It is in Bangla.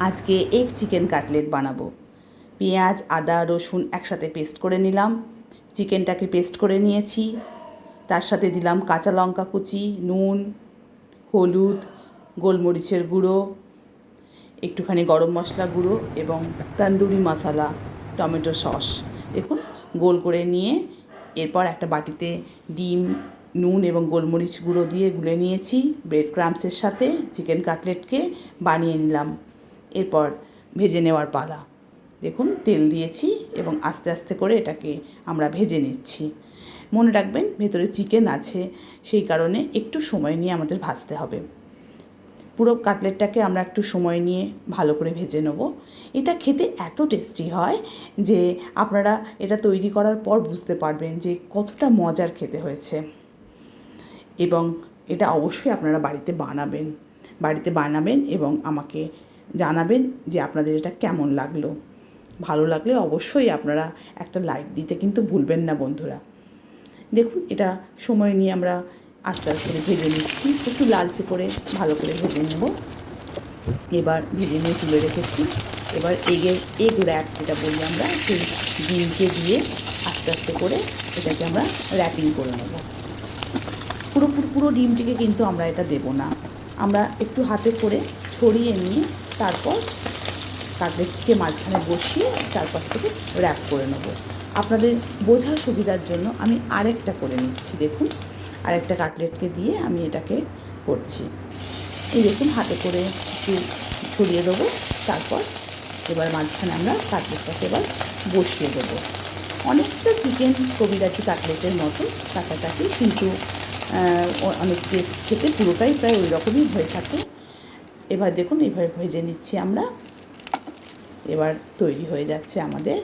আজকে এগ চিকেন কাটলেট বানাবো। পেঁয়াজ, আদা, রসুন একসাথে পেস্ট করে নিলাম। চিকেনটাকে পেস্ট করে নিয়েছি। তার সাথে দিলাম কাঁচা লঙ্কা কুচি, নুন, হলুদ, গোলমরিচের গুঁড়ো, একটুখানি গরম মশলা গুঁড়ো এবং তন্দুরি মশলা, টমেটো সস। দেখুন গোল করে নিয়ে এরপর একটা বাটিতে ডিম, নুন এবং গোলমরিচ গুঁড়ো দিয়ে গুলে নিয়েছি। ব্রেড ক্রাম্বসের সাথে চিকেন কাটলেটকে বানিয়ে নিলাম। এরপর ভেজে নেওয়ার পালা। দেখুন তেল দিয়েছি এবং আস্তে আস্তে করে এটাকে আমরা ভেজে নিচ্ছি। মনে রাখবেন ভেতরে চিকেন আছে, সেই কারণে একটু সময় নিয়ে আমাদের ভাজতে হবে। পুরো কাটলেটটাকে আমরা একটু সময় নিয়ে ভালো করে ভেজে নেব। এটা খেতে এত টেস্টি হয় যে আপনারা এটা তৈরি করার পর বুঝতে পারবেন যে কতটা মজার খেতে হয়েছে। এবং এটা অবশ্যই আপনারা বাড়িতে বানাবেন এবং আমাকে জানাবেন যে আপনাদের এটা কেমন লাগলো। ভালো লাগলে অবশ্যই আপনারা একটা লাইক দিতে কিন্তু ভুলবেন না বন্ধুরা। দেখুন এটা সময় নিয়ে আমরা আস্তে আস্তে করে ভেজে নিচ্ছি, একটু লালচে করে ভালো করে ভেজে নেব। এবার ভেজে নিয়ে তুলে রেখেছি। এবার এগ র্যাপ যেটা বলি আমরা, সেই ডিমকে দিয়ে আস্তে আস্তে করে এটাকে আমরা র্যাপিং করে নেব। পুরো ডিমটিকে কিন্তু আমরা এটা দেব না, আমরা একটু হাতে করে ছড়িয়ে নিয়ে তারপর কাটলেটকে মাঝখানে বসিয়ে চারপাশ থেকে র্যাপ করে নেব। আপনাদের বোঝার সুবিধার জন্য আমি আরেকটা করে নিচ্ছি। দেখুন আরেকটা কাটলেটকে দিয়ে আমি এটাকে করছি। এই দেখুন হাতে করে একটু ছড়িয়ে দেবো, তারপর এবার মাঝখানে আমরা কাটলেটটাকে এবার বসিয়ে দেবো। অনেকটা চিকেন কবিরাজি কাটলেটের মতো কাছাকাছি, কিন্তু অনেক টেস্ট খেতে পুরোটাই প্রায় ওই রকমই হয়ে থাকে। এবার দেখুন এইভাবে ভেজে নিচ্ছি আমরা। এবার তৈরি হয়ে যাচ্ছে আমাদের